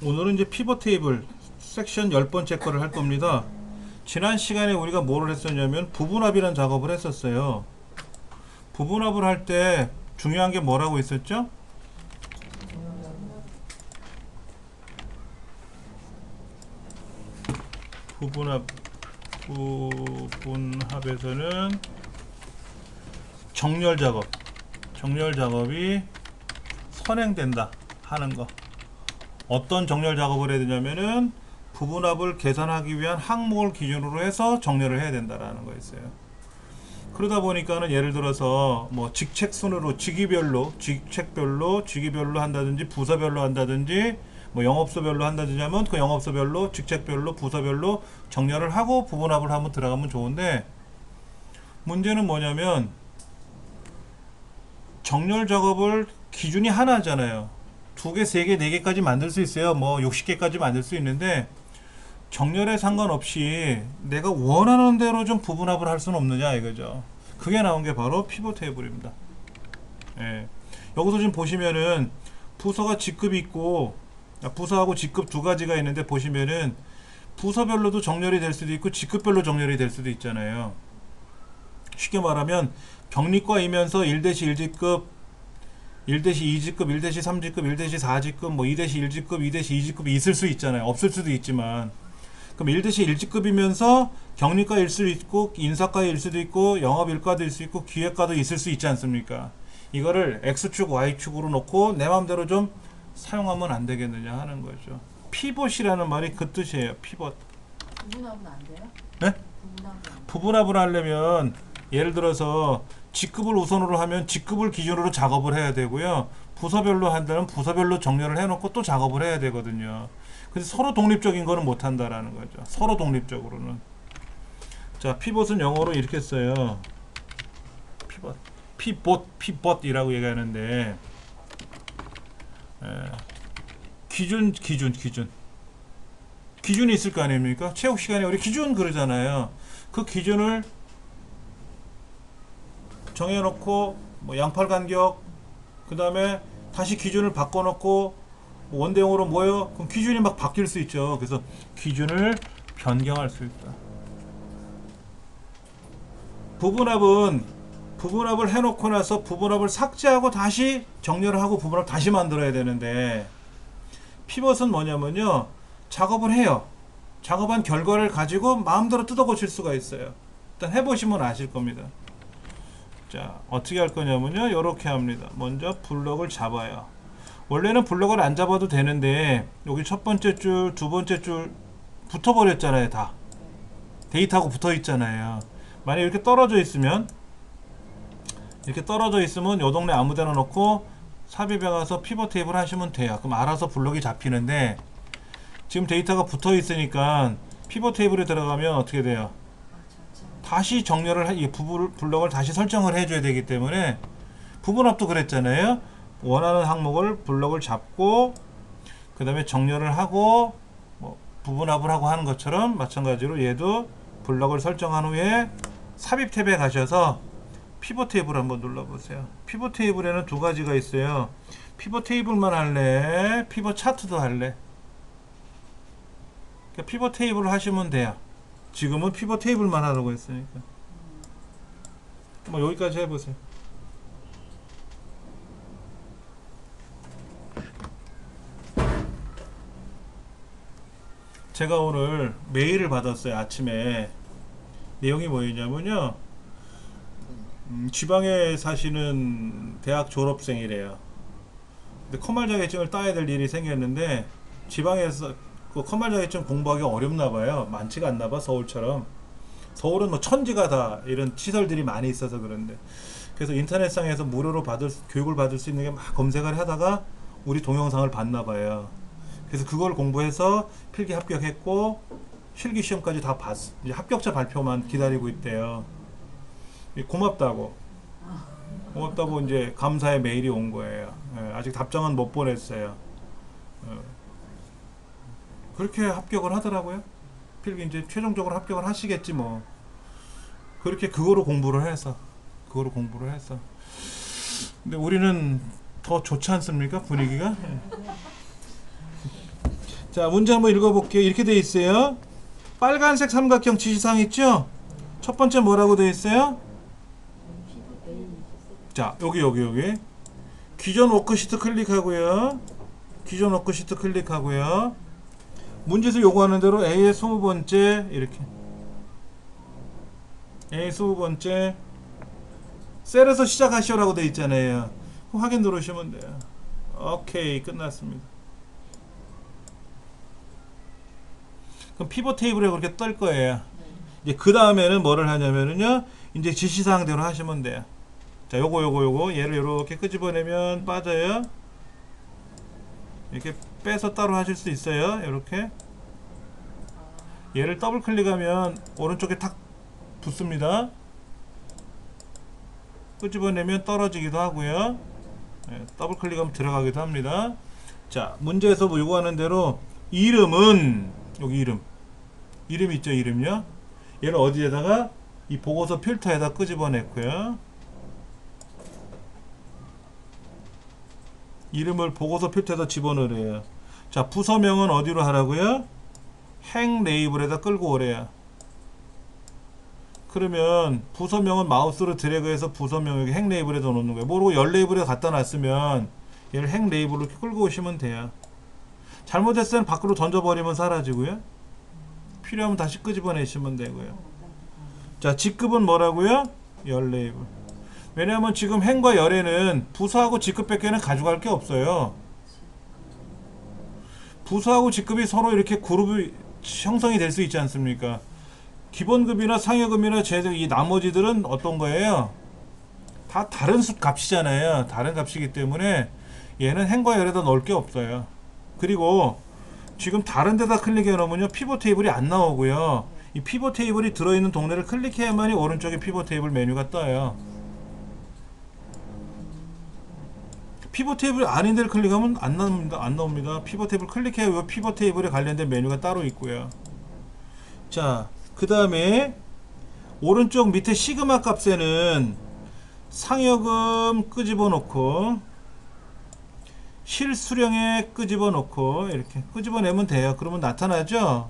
오늘은 이제 피벗 테이블 섹션 10번째 거를 할 겁니다. 지난 시간에 우리가 뭐를 했었냐면 부분합이라는 작업을 했었어요. 부분합을 할 때 중요한 게 뭐라고 했었죠? 부분합에서는 정렬 작업이 선행된다 하는 거. 어떤 정렬 작업을 해야 되냐면은 부분합을 계산하기 위한 항목을 기준으로 해서 정렬을 해야 된다라는 거였어요. 그러다 보니까는 예를 들어서 뭐 직책 순으로 직위별로 한다든지 부서별로 한다든지 뭐 영업소별로 한다든지 하면 그 영업소별로 직책별로 부서별로 정렬을 하고 부분합을 한번 들어가면 좋은데, 문제는 뭐냐면 정렬 작업을 기준이 하나잖아요. 2개, 3개, 4개까지 만들 수 있어요. 뭐 60개까지 만들 수 있는데 정렬에 상관없이 내가 원하는 대로 좀 부분합을 할 수는 없느냐 이거죠. 그게 나온 게 바로 피벗 테이블입니다. 예. 여기서 지금 보시면은 부서가 직급이 있고, 부서하고 직급 두 가지가 있는데 보시면은 부서별로도 정렬이 될 수도 있고 직급별로 정렬이 될 수도 있잖아요. 쉽게 말하면 경리과이면서 1-1직급, 1-2직급, 1-3직급, 1-4직급, 뭐 2-1직급, 2-2직급이 있을 수 있잖아요. 없을 수도 있지만, 그럼 1-1직급이면서 경리과일 수도 있고 인사과일 수도 있고 영업일과도 있을 수 있고 기획과도 있을 수 있지 않습니까? 이거를 X축, Y축으로 놓고 내 마음대로 좀 사용하면 안 되겠느냐 하는 거죠. 피벗이라는 말이 그 뜻이에요. 피벗. 부분합은 안 돼요? 네? 부분합을 하려면 예를 들어서 직급을 우선으로 하면 직급을 기준으로 작업을 해야 되고요. 부서별로 한다면 부서별로 정렬을 해놓고 또 작업을 해야 되거든요. 그래서 서로 독립적인 거는 못 한다라는 거죠. 서로 독립적으로는. 자, 피벗은 영어로 이렇게 써요. 피벗이라고 얘기하는데, 기준이 있을 거 아닙니까? 체육 시간에 우리 기준 그러잖아요. 그 기준을 정해놓고 뭐 양팔 간격, 그 다음에 다시 기준을 바꿔놓고 뭐 원대형으로 모여, 그럼 기준이 막 바뀔 수 있죠. 그래서 기준을 변경할 수 있다. 부분합을 해놓고 나서 부분합을 삭제하고 다시 정렬을 하고 부분합 다시 만들어야 되는데, 피벗은 뭐냐면요, 작업을 해요. 작업한 결과를 가지고 마음대로 뜯어 고칠 수가 있어요. 일단 해보시면 아실 겁니다. 자, 어떻게 할 거냐면요, 이렇게 합니다. 먼저 블럭을 잡아요. 원래는 블럭을 안 잡아도 되는데 여기 첫 번째 줄, 두 번째 줄 붙어버렸잖아요. 다 데이터하고 붙어 있잖아요. 만약 이렇게 떨어져 있으면 요 동네 아무 데나 놓고 삽입해 가서 피벗 테이블 하시면 돼요. 그럼 알아서 블럭이 잡히는데, 지금 데이터가 붙어 있으니까 피벗 테이블에 들어가면 어떻게 돼요? 다시 정렬을 블럭을 다시 설정을 해줘야 되기 때문에, 부분합도 그랬잖아요. 원하는 항목을 블럭을 잡고 그 다음에 정렬을 하고 뭐 부분합을 하고 하는 것처럼 마찬가지로 얘도 블럭을 설정한 후에 삽입 탭에 가셔서 피벗 테이블 한번 눌러보세요. 피벗 테이블에는 두 가지가 있어요. 피벗 테이블만 할래? 피벗 차트도 할래? 그러니까 피벗 테이블을 하시면 돼요. 지금은 피벗 테이블만 하라고 했으니까. 뭐 여기까지 해보세요. 제가 오늘 메일을 받았어요. 아침에. 내용이 뭐였냐면요, 지방에 사시는 대학 졸업생이래요. 근데 컴활 자격증을 따야 될 일이 생겼는데 지방에서 그 컴활 자격증 공부하기 어렵나 봐요. 많지가 않나 봐, 서울처럼. 서울은 뭐 천지가 다 이런 시설들이 많이 있어서 그런데, 그래서 인터넷상에서 무료로 교육을 받을 수 있는 게 막 검색을 하다가 우리 동영상을 봤나 봐요. 그래서 그걸 공부해서 필기 합격했고 실기 시험까지 다 봤어. 이제 합격자 발표만 기다리고 있대요. 고맙다고 이제 감사의 메일이 온 거예요. 아직 답장은 못 보냈어요. 그렇게 합격을 하더라고요. 필기 이제 최종적으로 합격을 하시겠지 뭐. 그렇게 그거로 공부를 해서. 근데 우리는 더 좋지 않습니까? 분위기가? 자, 문제 한번 읽어볼게요. 이렇게 돼 있어요. 빨간색 삼각형 지시사항 있죠? 첫 번째 뭐라고 돼 있어요? 자, 여기. 기존 워크시트 클릭하고요. 기존 워크시트 클릭하고요. 문제에서 요구하는 대로 A의 20번째 이렇게 A 20번째 셀에서 시작하시오라고 돼 있잖아요. 확인 누르시면 돼요. 오케이, 끝났습니다. 그럼 피벗 테이블에 그렇게 뜰 거예요. 이제 그 다음에는 뭐를 하냐면은요, 이제 지시사항대로 하시면 돼요. 자, 요거 얘를 이렇게 끄집어내면 빠져요. 이렇게 빼서 따로 하실 수 있어요. 이렇게 얘를 더블 클릭하면 오른쪽에 탁 붙습니다. 끄집어내면 떨어지기도 하고요. 네, 더블 클릭하면 들어가기도 합니다. 자, 문제에서 뭐 요구하는 대로 이름은 여기 이름 있죠? 이름요. 얘를 어디에다가 이 보고서 필터에다 끄집어냈고요. 이름을 보고서 필터에다 집어넣으래요. 자, 부서명은 어디로 하라고요? 행 레이블에다 끌고 오래요. 그러면 부서명은 마우스로 드래그해서 부서명 여기 행 레이블에다 놓는 거예요. 모르고 열 레이블에 갖다 놨으면 얘를 행 레이블로 이렇게 끌고 오시면 돼요. 잘못했으면 밖으로 던져버리면 사라지고요. 필요하면 다시 끄집어내시면 되고요. 자, 직급은 뭐라고요? 열 레이블. 왜냐하면 지금 행과 열에는 부서하고 직급밖에는 가져갈 게 없어요. 부서하고 직급이 서로 이렇게 그룹이 형성이 될 수 있지 않습니까? 기본급이나 상여금이나 이 나머지들은 어떤 거예요? 다 다른 값이잖아요. 다른 값이기 때문에 얘는 행과 열에다 넣을 게 없어요. 그리고 지금 다른 데다 클릭해 놓으면요, 피벗 테이블이 안 나오고요. 이 피벗 테이블이 들어있는 동네를 클릭해야만이 오른쪽에 피벗 테이블 메뉴가 떠요. 피벗 테이블 아닌 데를 클릭하면 안 나옵니다. 피벗 테이블 클릭해야 이 피벗 테이블에 관련된 메뉴가 따로 있고요. 자, 그 다음에 오른쪽 밑에 시그마 값에는 상여금 끄집어 놓고 실수령에 끄집어 놓고 이렇게 끄집어내면 돼요. 그러면 나타나죠?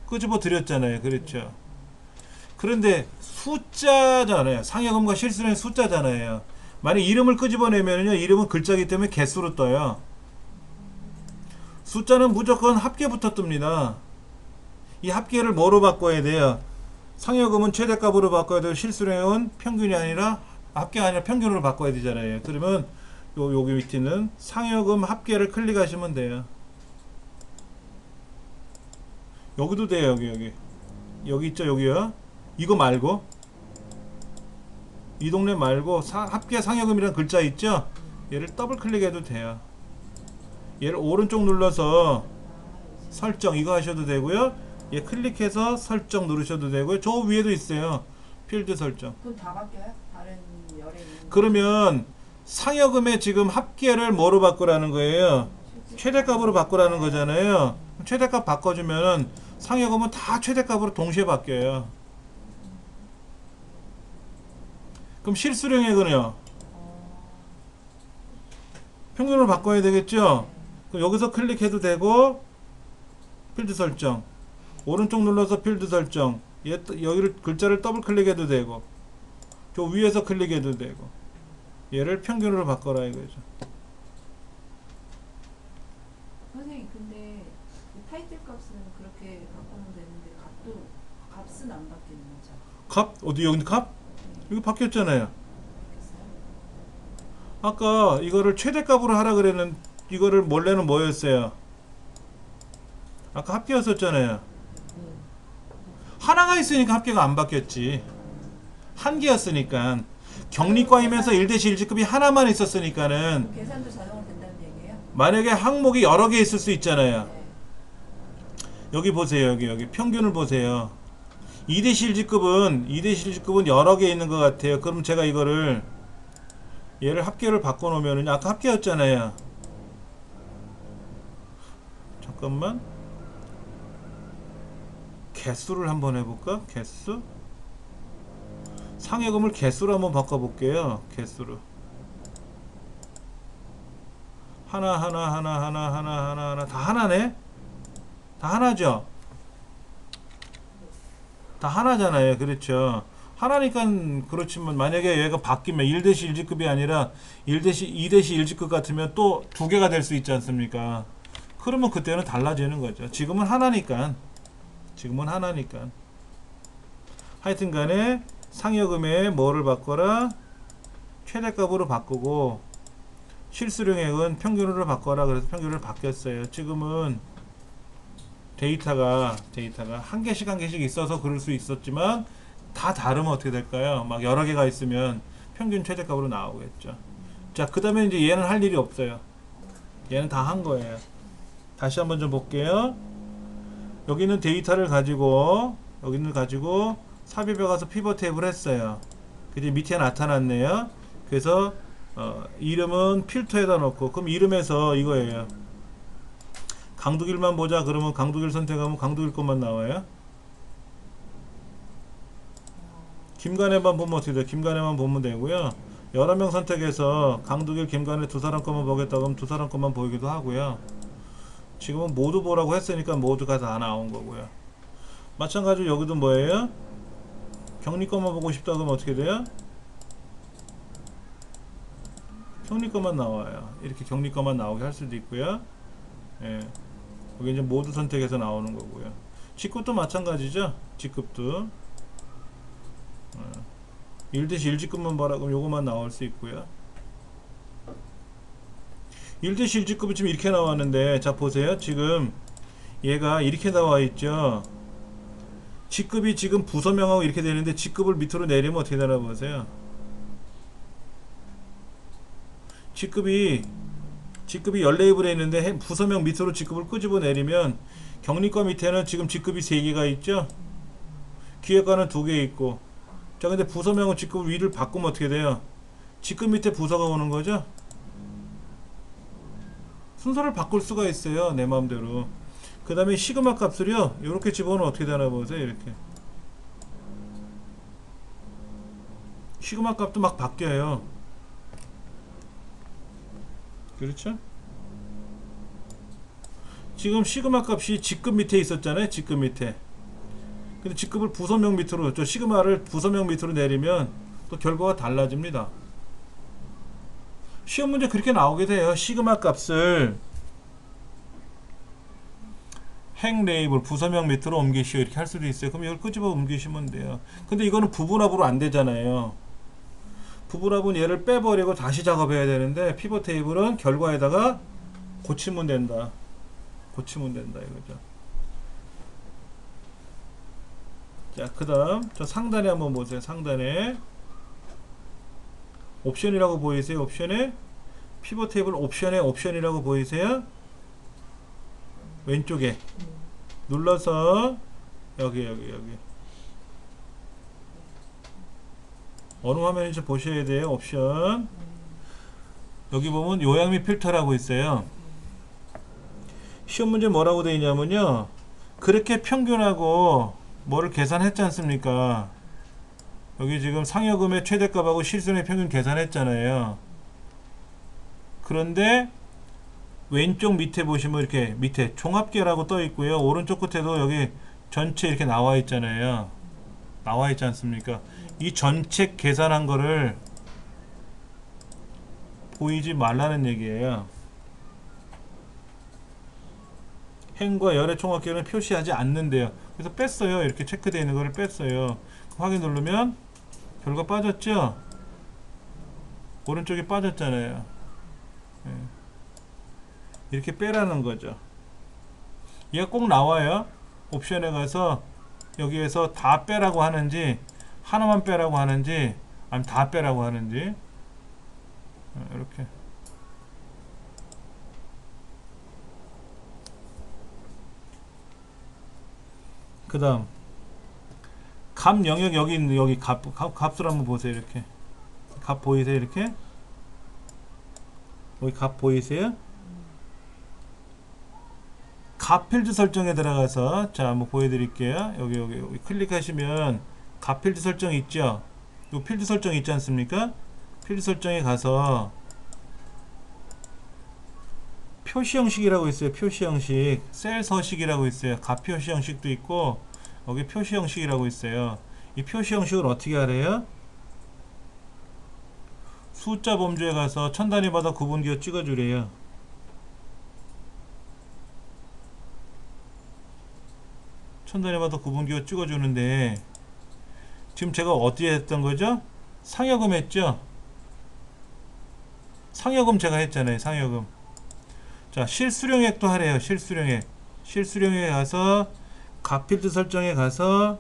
끄집어 드렸잖아요. 그렇죠? 그런데 숫자잖아요. 상여금과 실수령이 숫자잖아요. 만약 이름을 끄집어내면요, 이름은 글자이기 때문에 개수로 떠요. 숫자는 무조건 합계부터 뜹니다. 이 합계를 뭐로 바꿔야 돼요? 상여금은 최대값으로 바꿔야 되고 실수령은 평균이 아니라 합계가 아니라 평균으로 바꿔야 되잖아요. 그러면 여기 밑에는 상여금 합계를 클릭하시면 돼요. 여기도 돼요. 여기 있죠? 여기요. 이거 말고 이 동네 말고 합계 상여금이라는 글자 있죠? 얘를 더블 클릭해도 돼요. 얘를 오른쪽 눌러서 설정 이거 하셔도 되고요. 얘 클릭해서 설정 누르셔도 되고요. 저 위에도 있어요. 필드 설정. 그럼 다 바뀌어요? 다른 열에 있는 그러면 상여금의 지금 합계를 뭐로 바꾸라는 거예요? 최대값으로 바꾸라는 거잖아요. 최대값 바꿔주면 상여금은 다 최대값으로 동시에 바뀌어요. 그럼 실수령액은요? 평균으로 바꿔야 되겠죠? 그럼 여기서 클릭해도 되고 필드 설정 오른쪽 눌러서 필드 설정 여기를 글자를 더블 클릭해도 되고 저 위에서 클릭해도 되고 얘를 평균으로 바꿔라 이거죠. 선생님, 근데 이 타이틀 값은 그렇게 바꾸면 되는데 값은 안 바뀌는 거죠? 값? 어디 여기 값? 여기 바뀌었잖아요. 바뀌었어요? 아까 이거를 최대값으로 하라 그랬는 이거를 원래는 뭐였어요? 아까 합계였었잖아요. 하나가 있으니까 합계가 안 바뀌었지. 한 개였으니까. 경리과이면서 1-1직급이 하나만 있었으니까는 계산도 자동으로 된다는 얘기예요? 만약에 항목이 여러 개 있을 수 있잖아요. 네. 여기 보세요. 여기 평균을 보세요. 2-1직급은 여러 개 있는 것 같아요. 그럼 제가 이거를 얘를 합계를 바꿔 놓으면 아까 합계였잖아요. 잠깐만. 개수를 한번 해볼까? 개수? 상여금을 개수로 한번 바꿔볼게요. 개수로. 하나 다 하나네. 다 하나죠. 다 하나잖아요. 그렇죠. 하나니까. 그렇지만 만약에 얘가 바뀌면 1-1직급이 아니라 2-1직급 같으면 또 두 개가 될 수 있지 않습니까? 그러면 그때는 달라지는 거죠. 지금은 하나니까. 하여튼 간에 상여금에 뭐를 바꿔라? 최대값으로 바꾸고 실수령액은 평균으로 바꿔라. 그래서 평균으로 바뀌었어요. 지금은 데이터가 한 개씩 있어서 그럴 수 있었지만 다 다르면 어떻게 될까요? 막 여러 개가 있으면 평균 최대값으로 나오겠죠. 자, 그 다음에 이제 얘는 할 일이 없어요. 얘는 다 한 거예요. 다시 한번 좀 볼게요. 여기는 데이터를 가지고 삽입해 가서 피벗 테이블 했어요. 그게 밑에 나타났네요. 그래서 이름은 필터에다 넣고, 그럼 이름에서 이거예요. 강두길만 보자 그러면 강두길 선택하면 강두길 것만 나와요. 김간혜만 보면 어떻게 돼요? 김간혜만 보면 되고요. 여러 명 선택해서 강두길, 김간혜 두 사람 것만 보겠다 그러면 두 사람 것만 보이기도 하고요. 지금은 모두 보라고 했으니까 모두가 다 나온 거고요. 마찬가지로 여기도 뭐예요? 경리 것만 보고 싶다 그러면 어떻게 돼요? 경리 것만 나와요. 이렇게 경리 것만 나오게 할 수도 있고요. 예. 여기 이제 모두 선택해서 나오는 거고요. 직급도 마찬가지죠. 직급도 1-1직급만 봐라 그럼 요거만 나올 수 있고요. 1-1직급이 지금 이렇게 나왔는데, 자 보세요. 지금 얘가 이렇게 나와 있죠. 직급이 지금 부서명하고 이렇게 되는데 직급을 밑으로 내리면 어떻게 되나 보세요. 직급이 연레이블에 있는데 부서명 밑으로 직급을 끄집어 내리면 경리과 밑에는 지금 직급이 3개가 있죠. 기획과는 2개 있고. 자, 근데 부서명은 직급 위를 바꾸면 어떻게 돼요? 직급 밑에 부서가 오는 거죠. 순서를 바꿀 수가 있어요. 내 마음대로. 그 다음에 시그마 값을요 이렇게 집어넣으면 어떻게 되나 보세요. 이렇게 시그마 값도 막 바뀌어요. 그렇죠? 지금 시그마 값이 직급 밑에 있었잖아요. 직급 밑에. 근데 직급을 부서명 밑으로, 저 시그마를 부서명 밑으로 내리면 또 결과가 달라집니다. 시험 문제 그렇게 나오게 돼요. 시그마 값을 행 레이블 부서명 밑으로 옮기시오 이렇게 할 수도 있어요. 그럼 이걸 끄집어 옮기시면 돼요. 근데 이거는 부분합으로 안 되잖아요. 부분합은 얘를 빼버리고 다시 작업해야 되는데 피벗 테이블은 결과에다가 고치면 된다 이거죠. 자, 그 다음 저 상단에 한번 보세요. 상단에 옵션이라고 보이세요? 옵션에 피벗 테이블 옵션이라고 보이세요? 왼쪽에 눌러서 여기 어느 화면인지 보셔야 돼요. 옵션 여기 보면 요약 및 필터라고 있어요. 시험 문제 뭐라고 되어 있냐면요, 그렇게 평균하고 뭐를 계산했지 않습니까? 여기 지금 상여금의 최대값하고 실손의 평균 계산했잖아요. 그런데 왼쪽 밑에 보시면 이렇게 밑에 종합계라고 떠 있고요. 오른쪽 끝에도 여기 전체 이렇게 나와 있잖아요. 나와 있지 않습니까? 이 전체 계산한 거를 보이지 말라는 얘기예요. 행과 열의 총합계는 표시하지 않는데요. 그래서 뺐어요. 이렇게 체크되어 있는 거를 뺐어요. 확인 누르면 결과 빠졌죠? 오른쪽에 빠졌잖아요. 네. 이렇게 빼라는 거죠. 얘가 꼭 나와요. 옵션에 가서 여기에서 다 빼라고 하는지 하나만 빼라고 하는지 아니면 다 빼라고 하는지 이렇게. 그 다음 값 영역 여기 있는 여기 값을 한번 보세요. 이렇게 값 보이세요? 이렇게 여기 값 보이세요? 값 필드 설정에 들어가서 자 한번 보여드릴게요. 여기 클릭하시면 값 필드 설정 있죠? 요 필드 설정 있지 않습니까? 필드 설정에 가서 표시 형식이라고 있어요. 표시 형식. 셀 서식이라고 있어요. 값 표시 형식도 있고 여기 표시 형식이라고 있어요. 이 표시 형식을 어떻게 하래요? 숫자 범주에 가서 천 단위마다 구분기호 찍어주래요. 천 단위마다 구분기호 찍어주는데 지금 제가 어디에 했던 거죠? 상여금 했죠? 상여금 제가 했잖아요. 상여금. 자, 실수령액도 하래요. 실수령액. 실수령액에 가서 값필드 설정에 가서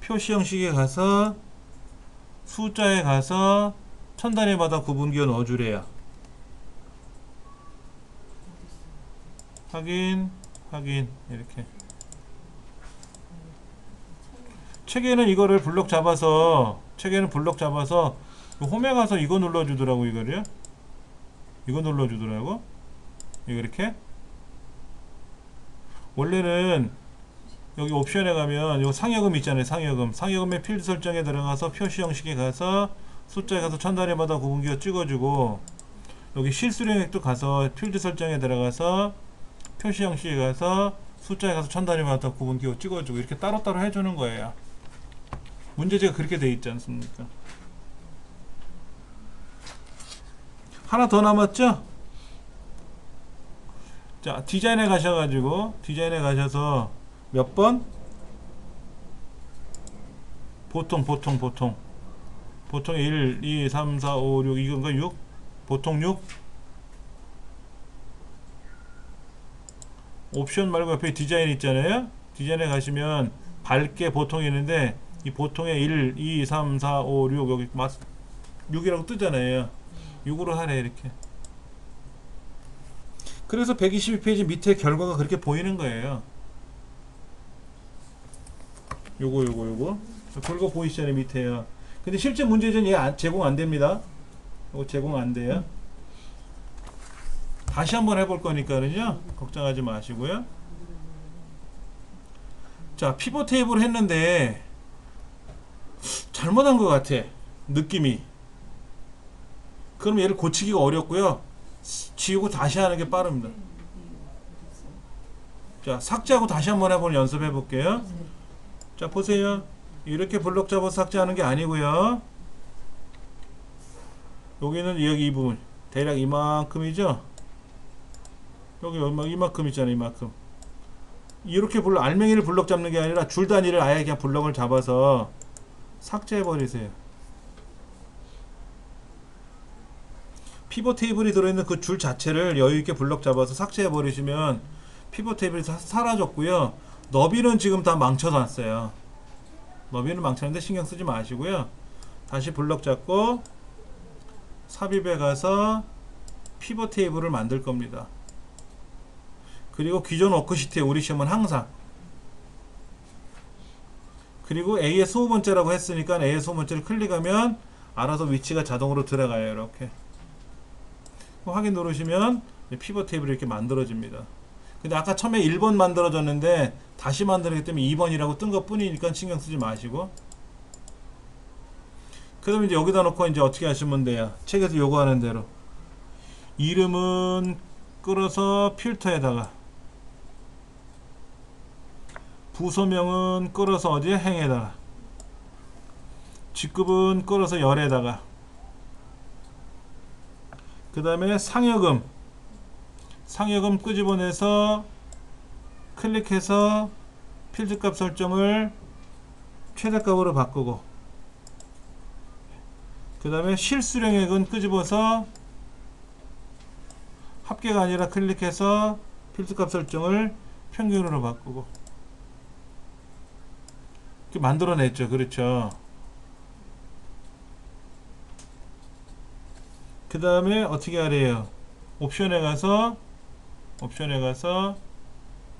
표시 형식에 가서 숫자에 가서 천 단위마다 구분기호 넣어주래요. 확인, 확인 이렇게. 책에는 이거를 블럭 잡아서 홈에 가서 이거 눌러주더라고. 이거를요. 이거 눌러주더라고. 이거 이렇게. 원래는 여기 옵션에 가면 요 상여금 있잖아요. 상여금의 필드 설정에 들어가서 표시 형식에 가서 숫자에 가서 천 단위마다 구분기호 찍어주고 여기 실수령액도 가서 필드 설정에 들어가서 표시 형식에 가서 숫자에 가서 천 단위마다 구분기호 찍어주고 이렇게 따로따로 해주는 거예요. 문제지가 그렇게 돼 있지 않습니까? 하나 더 남았죠? 자, 디자인에 가셔서 몇 번? 보통 1, 2, 3, 4, 5, 6 이건가 6? 보통 6? 옵션 말고 옆에 디자인 있잖아요. 디자인에 가시면 밝게 보통이 있는데 이 보통에 1, 2, 3, 4, 5, 6 여기 6이라고 뜨잖아요. 6으로 하래 이렇게. 그래서 122페이지 밑에 결과가 그렇게 보이는 거예요. 요거 결과 보이시잖아요. 밑에요. 근데 실제 문제는 얘 제공 안 됩니다. 이거 제공 안 돼요. 다시 한번 해볼 거니까는요. 걱정하지 마시고요. 자, 피벗 테이블 했는데 잘못한 것 같아. 느낌이. 그럼 얘를 고치기가 어렵고요. 지우고 다시 하는 게 빠릅니다. 자, 삭제하고 다시 한번 해보는 연습해 볼게요. 자, 보세요. 이렇게 블록 잡아서 삭제하는 게 아니고요. 여기는 여기 이 부분 대략 이만큼이죠. 여기 이만큼 있잖아요. 이만큼. 이렇게 알맹이를 블록 잡는 게 아니라 줄 단위를 아예 그냥 블록을 잡아서 삭제해 버리세요. 피벗 테이블이 들어있는 그 줄 자체를 여유있게 블럭 잡아서 삭제해 버리시면 피벗 테이블이 사라졌고요. 너비는 지금 다 망쳐놨어요. 너비는 망쳤는데 신경 쓰지 마시고요. 다시 블럭 잡고 삽입에 가서 피벗 테이블을 만들 겁니다. 그리고 기존 워크시트에 우리 시험은 항상 그리고 A의 25번째라고 했으니까 A의 25번째를 클릭하면 알아서 위치가 자동으로 들어가요. 이렇게 확인 누르시면 피벗 테이블이 이렇게 만들어집니다. 근데 아까 처음에 1번 만들어졌는데 다시 만들기 때문에 2번이라고 뜬 것 뿐이니까 신경 쓰지 마시고, 그 다음에 이제 여기다 놓고 이제 어떻게 하시면 돼요. 책에서 요구하는 대로 이름은 끌어서 필터에다가, 부서명은 끌어서 어디에? 행에다가, 직급은 끌어서 열에다가, 그 다음에 상여금 끄집어내서 클릭해서 필드값 설정을 최대값으로 바꾸고, 그 다음에 실수령액은 끄집어서 합계가 아니라 클릭해서 필드값 설정을 평균으로 바꾸고 이렇게 만들어냈죠. 그렇죠. 그 다음에 어떻게 하래요? 옵션에 가서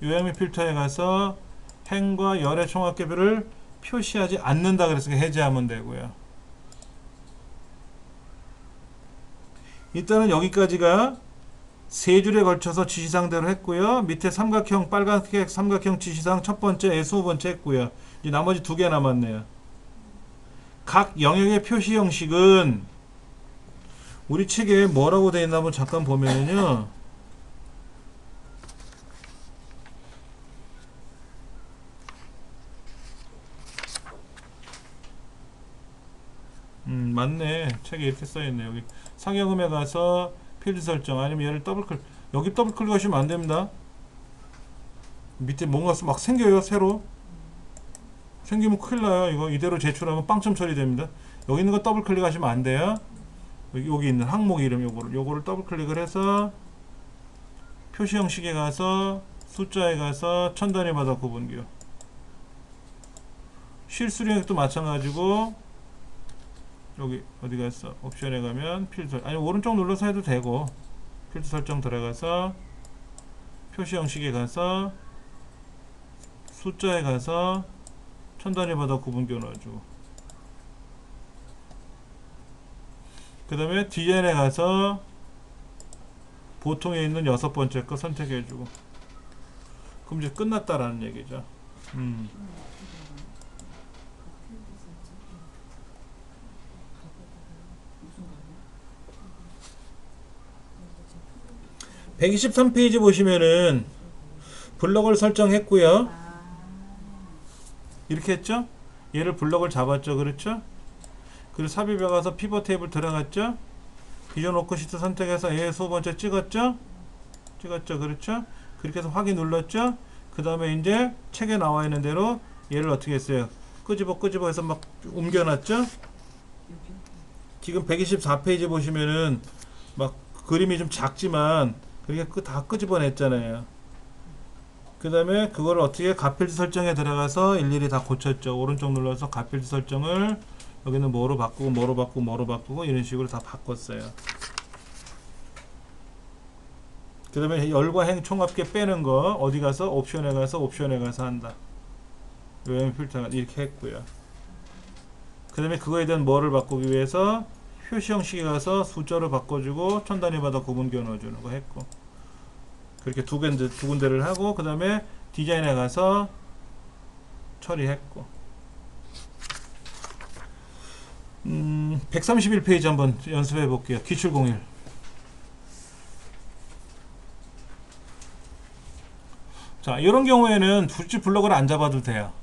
요약 및 필터에 가서 행과 열의 총합계별을 표시하지 않는다 그랬으니까 해제하면 되고요. 일단은 여기까지가 세 줄에 걸쳐서 지시사항대로 했고요. 밑에 삼각형, 빨간색 삼각형 지시사항 첫 번째, 25번째 했고요. 이제 나머지 두 개 남았네요. 각 영역의 표시 형식은 우리 책에 뭐라고 되어 있나 한번 잠깐 보면요. 맞네. 책에 이렇게 써있네. 여기 상여금에 가서 필드 설정 아니면 얘를 더블클릭, 여기 더블클릭하시면 안 됩니다. 밑에 뭔가 막 생겨요. 새로 생기면 큰일 나요. 이거 이대로 제출하면 빵점 처리됩니다. 여기 있는 거 더블클릭 하시면 안 돼요. 여기 있는 항목 이름 요거를 더블클릭을 해서 표시 형식에 가서 숫자에 가서 천 단위 바다 구분기호. 실수령액도 마찬가지고 여기 어디 갔어? 옵션에 가면 필드 설정, 아니 오른쪽 눌러서 해도 되고 필드 설정 들어가서 표시 형식에 가서 숫자에 가서 천 단위 바다 구분기호 넣어주고, 그 다음에 디자인에 가서 보통에 있는 6번째 거 선택해주고, 그럼 이제 끝났다라는 얘기죠. 무슨 123페이지 보시면은 블럭을 설정했고요. 이렇게 했죠? 얘를 블럭을 잡았죠. 그렇죠? 그리고 삽입에 가서 피벗 테이블 들어갔죠? 기존 워크시트 선택해서 A 수번째 찍었죠? 그렇죠? 그렇게 해서 확인 눌렀죠? 그 다음에 이제 책에 나와 있는 대로 얘를 어떻게 했어요? 끄집어 해서 막 옮겨놨죠? 지금 124페이지 보시면은 막 그림이 좀 작지만 그렇게 다 끄집어냈잖아요. 그 다음에 그걸 어떻게 갓필드 설정에 들어가서 일일이 다 고쳤죠. 오른쪽 눌러서 갓필드 설정을 여기는 뭐로 바꾸고 이런 식으로 다 바꿨어요. 그 다음에 열과 행 총합계 빼는 거 어디 가서 옵션에 가서 한다. 외형 필터가 이렇게 했고요. 그 다음에 그거에 대한 뭐를 바꾸기 위해서 표시 형식에 가서 숫자로 바꿔주고 천 단위마다 구분기호 넣어주는 거 했고, 그렇게 두 군데를 하고 그 다음에 디자인에 가서 처리했고, 131페이지 한번 연습해 볼게요. 기출01. 자, 이런 경우에는 둘째 블럭을 안 잡아도 돼요.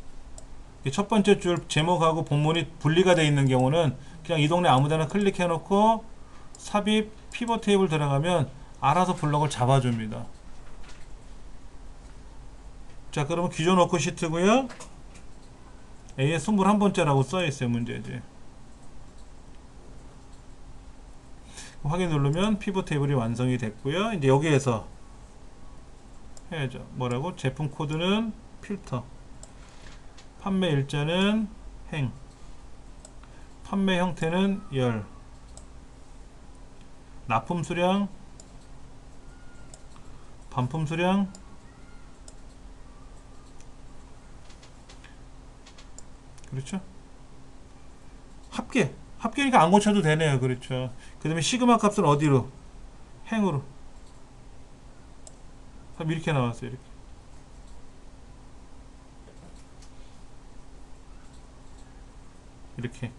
첫 번째 줄 제목하고 본문이 분리가 되어 있는 경우는 그냥 이 동네 아무데나 클릭해 놓고 삽입 피벗 테이블 들어가면 알아서 블럭을 잡아줍니다. 자, 그러면 기존 워크시트고요. A에 21번째라고 써있어요. 문제지. 확인 누르면 피벗 테이블이 완성이 됐고요. 이제 여기에서 해야죠. 뭐라고? 제품 코드는 필터, 판매 일자는 행, 판매 형태는 열, 납품 수량, 반품 수량, 그렇죠? 합계니까 안 고쳐도 되네요. 그렇죠? 그 다음에 시그마 값은 어디로? 행으로. 이렇게 나왔어요. 이렇게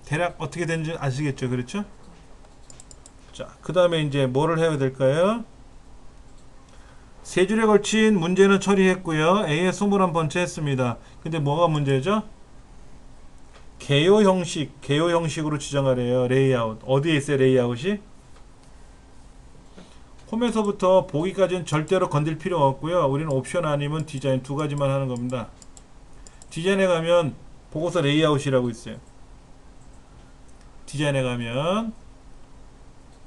대략 어떻게 되는지 아시겠죠? 그렇죠? 자, 그 다음에 이제 뭐를 해야 될까요? 세 줄에 걸친 문제는 처리했고요. A에 21번째 했습니다. 근데 뭐가 문제죠? 개요 형식으로 지정하래요. 레이아웃. 어디에 있어요? 레이아웃이? 홈에서부터 보기까지는 절대로 건들 필요 없고요. 우리는 옵션 아니면 디자인 두 가지만 하는 겁니다. 디자인에 가면 보고서 레이아웃이라고 있어요. 디자인에 가면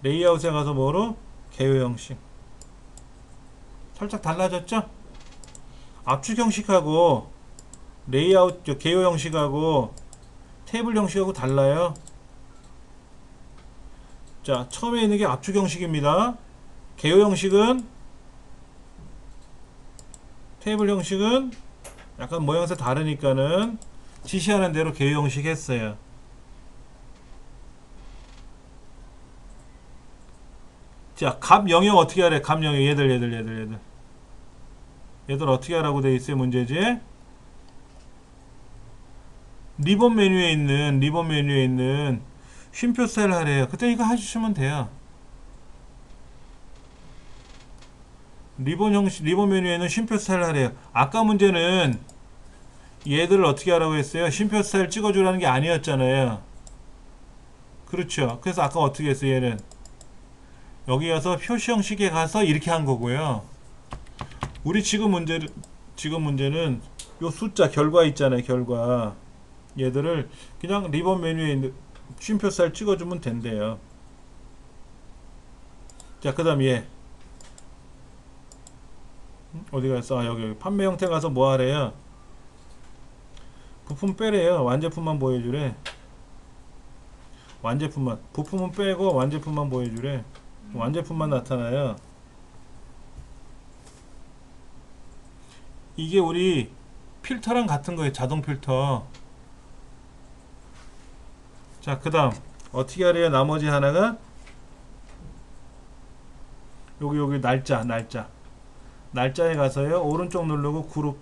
레이아웃에 가서 뭐로? 개요 형식. 살짝 달라졌죠? 압축 형식하고 레이아웃, 개요 형식하고 테이블 형식하고 달라요. 자, 처음에 있는 게 압축 형식입니다. 개요 형식은, 테이블 형식은 약간 모양새 다르니까는 지시하는 대로 개요 형식 했어요. 자, 값 영역 어떻게 하래? 값 영역 얘들 어떻게 하라고 돼 있어요? 문제지? 리본 메뉴에 있는 쉼표 스타일 하래요. 그때 이거 해주시면 돼요. 리본 메뉴에 있는 쉼표 스타일 하래요. 아까 문제는 얘들을 어떻게 하라고 했어요? 쉼표 스타일 찍어주라는 게 아니었잖아요. 그렇죠. 그래서 아까 어떻게 했어요? 얘는 여기 가서 표시 형식에 가서 이렇게 한 거고요. 우리 지금 문제는 요 숫자 결과 있잖아요. 결과 얘들을 그냥 리본 메뉴에 있는 쉼표 스타일 찍어주면 된대요. 자, 그 다음 얘 어디 갔어? 아, 여기 판매 형태 가서 뭐 하래요? 부품 빼래요. 완제품만 보여주래. 완제품만. 부품은 빼고 완제품만 보여주래. 완제품만 나타나요. 이게 우리 필터랑 같은 거예요. 자동 필터. 자, 그 다음 어떻게 하래요? 나머지 하나가 여기 날짜에 가서요. 오른쪽 누르고 그룹.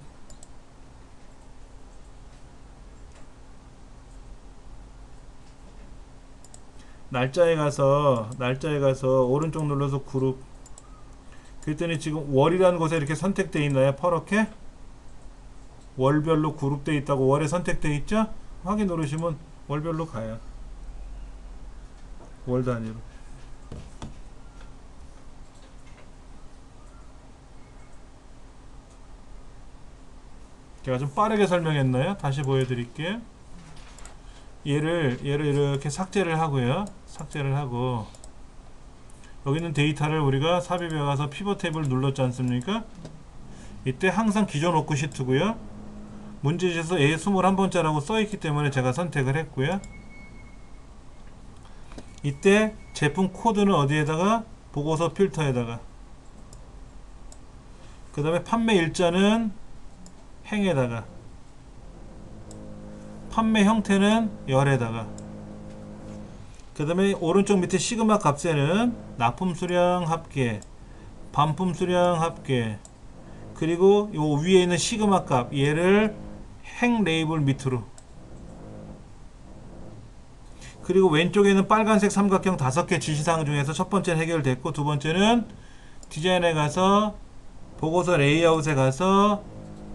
날짜에 가서 오른쪽 눌러서 그룹. 그랬더니 지금 월이라는 곳에 이렇게 선택되어 있나요? 퍼렇게 월별로 그룹되어 있다고 월에 선택되어 있죠? 확인 누르시면 월별로 가요. 월 단위로. 제가 좀 빠르게 설명했나요? 다시 보여드릴게요. 얘를 이렇게 삭제를 하고요. 삭제를 하고 여기 있는 데이터를 우리가 삽입해 가서 피벗 탭을 눌렀지 않습니까? 이때 항상 기존 워크 시트고요. 문제지에서 A 21번째라고 써있기 때문에 제가 선택을 했고요. 이때 제품 코드는 어디에다가? 보고서 필터에다가. 그 다음에 판매 일자는 행에다가, 판매 형태는 열에다가, 그 다음에 오른쪽 밑에 시그마 값에는 납품 수량 합계, 반품 수량 합계, 그리고 요 위에 있는 시그마 값 얘를 행 레이블 밑으로, 그리고 왼쪽에는 빨간색 삼각형 5개 지시사항 중에서 첫 번째는 해결됐고 두 번째는 디자인에 가서 보고서 레이아웃에 가서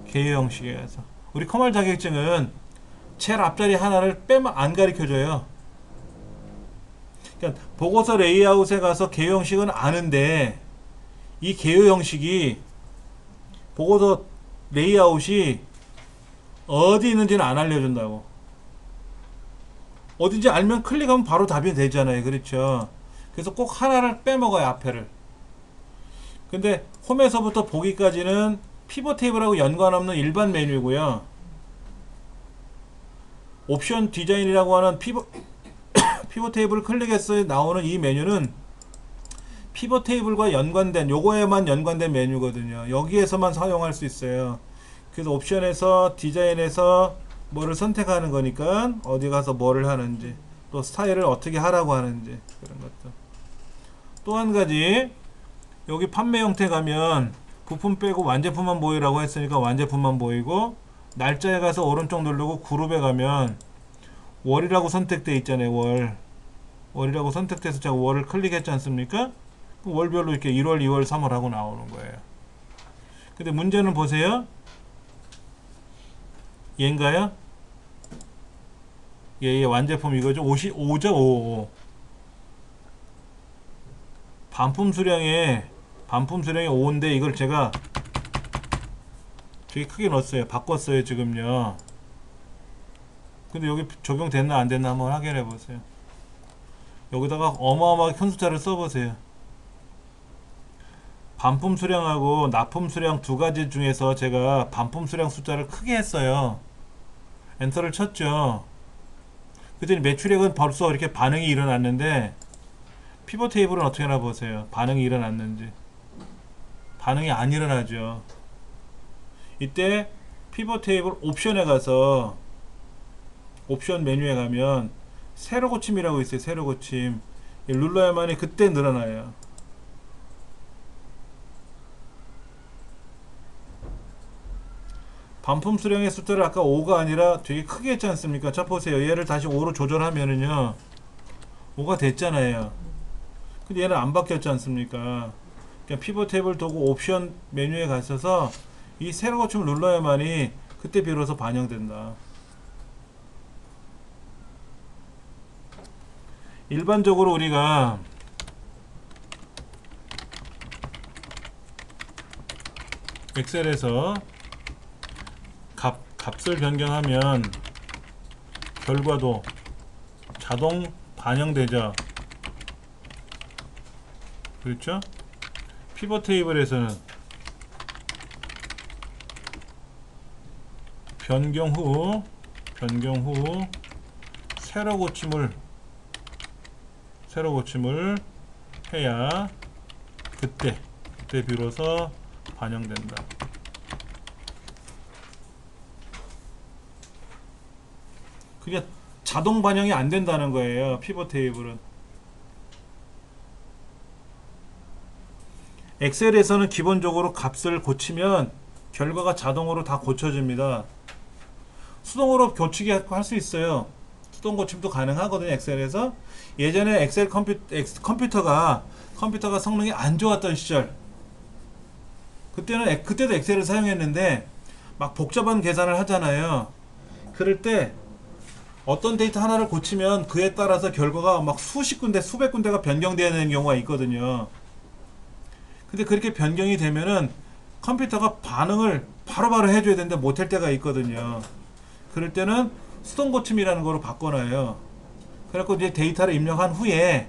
개요 형식에 가서. 우리 커멀 자격증은 제일 앞자리 하나를 빼면 안 가르쳐줘요. 그러니까 보고서 레이아웃에 가서 개요 형식은 아는데 이 개요 형식이 보고서 레이아웃이 어디 있는지는 안 알려준다고. 어딘지 알면 클릭하면 바로 답이 되잖아요. 그렇죠? 그래서 꼭 하나를 빼먹어요. 앞에를. 근데 홈에서부터 보기까지는 피벗 테이블하고 연관 없는 일반 메뉴고요. 옵션 디자인이라고 하는 피벗 테이블을 클릭해서 나오는 이 메뉴는 피벗 테이블과 연관된 요거에만 연관된 메뉴거든요. 여기에서만 사용할 수 있어요. 그래서 옵션에서 디자인에서 뭐를 선택하는 거니까 어디 가서 뭐를 하는지, 또 스타일을 어떻게 하라고 하는지 그런 것도. 또 한 가지, 여기 판매 형태 가면 부품 빼고 완제품만 보이라고 했으니까 완제품만 보이고, 날짜에 가서 오른쪽 누르고 그룹에 가면 월이라고 선택되어 있잖아요. 월이라고 선택돼서 제가 월을 클릭했지 않습니까? 월별로 이렇게 1월, 2월, 3월 하고 나오는 거예요. 근데 문제는 보세요. 얘인가요? 얘 완제품 이거죠. 55죠. 55. 반품 수량에 5인데 이걸 제가 되게 크게 넣었어요. 바꿨어요 지금요. 근데 여기 적용됐나 안 됐나 한번 확인해 보세요. 여기다가 어마어마하게 큰 숫자를 써보세요. 반품 수량하고 납품 수량 두 가지 중에서 제가 반품 수량 숫자를 크게 했어요. 엔터를 쳤죠. 그랬더니 매출액은 벌써 이렇게 반응이 일어났는데 피벗 테이블은 어떻게 하나 보세요. 반응이 일어났는지. 반응이 안 일어나죠. 이때 피벗 테이블 옵션에 가서 옵션 메뉴에 가면 세로 고침이라고 있어요. 세로 고침. 눌러야만이 그때 늘어나요. 반품 수량의 숫자를 아까 5가 아니라 되게 크게 했지 않습니까? 자 보세요. 얘를 다시 5로 조절하면은요 5가 됐잖아요. 근데 얘는 안 바뀌었지 않습니까? 그냥 피벗 탭을 두고 옵션 메뉴에 가셔서 이 세로 고침을 눌러야만이 그때 비로소 반영된다. 일반적으로 우리가 엑셀에서 값을 변경하면 결과도 자동 반영되죠. 그렇죠? 피벗 테이블에서는 변경 후 새로 고침을 해야 그때 비로소 반영된다. 그러니까 자동 반영이 안 된다는 거예요. 피벗 테이블은. 엑셀에서는 기본적으로 값을 고치면 결과가 자동으로 다 고쳐집니다. 수동으로 고치기 할 수 있어요. 수동 고침도 가능하거든요. 엑셀에서. 예전에 엑셀 컴퓨터가 성능이 안 좋았던 시절, 그때도 엑셀을 사용했는데 막 복잡한 계산을 하잖아요. 그럴 때 어떤 데이터 하나를 고치면 그에 따라서 결과가 막 수십 군데 수백 군데가 변경되는 경우가 있거든요. 근데 그렇게 변경이 되면은 컴퓨터가 반응을 바로바로 해줘야 되는데 못할 때가 있거든요. 그럴 때는 수동 고침이라는 거로 바꿔놔요. 그래갖고 이제 데이터를 입력한 후에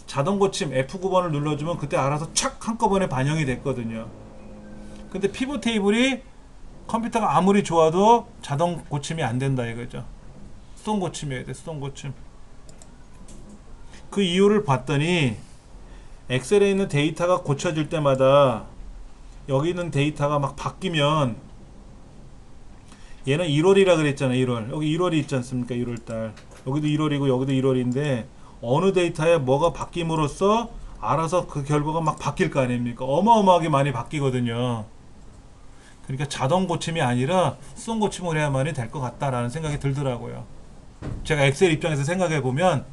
자동 고침 F9번을 눌러주면 그때 알아서 착 한꺼번에 반영이 됐거든요. 근데 피벗 테이블이 컴퓨터가 아무리 좋아도 자동 고침이 안 된다 이거죠. 수동 고침이어야 돼. 수동 고침. 그 이유를 봤더니 엑셀에 있는 데이터가 고쳐질 때마다 여기 있는 데이터가 막 바뀌면, 얘는 1월이라 그랬잖아요. 1월. 여기 1월이 있지 않습니까? 1월달. 여기도 1월이고 여기도 1월인데 어느 데이터에 뭐가 바뀜으로써 알아서 그 결과가 막 바뀔 거 아닙니까? 어마어마하게 많이 바뀌거든요. 그러니까 자동 고침이 아니라 수동 고침을 해야만이 될 것 같다라는 생각이 들더라고요. 제가 엑셀 입장에서 생각해 보면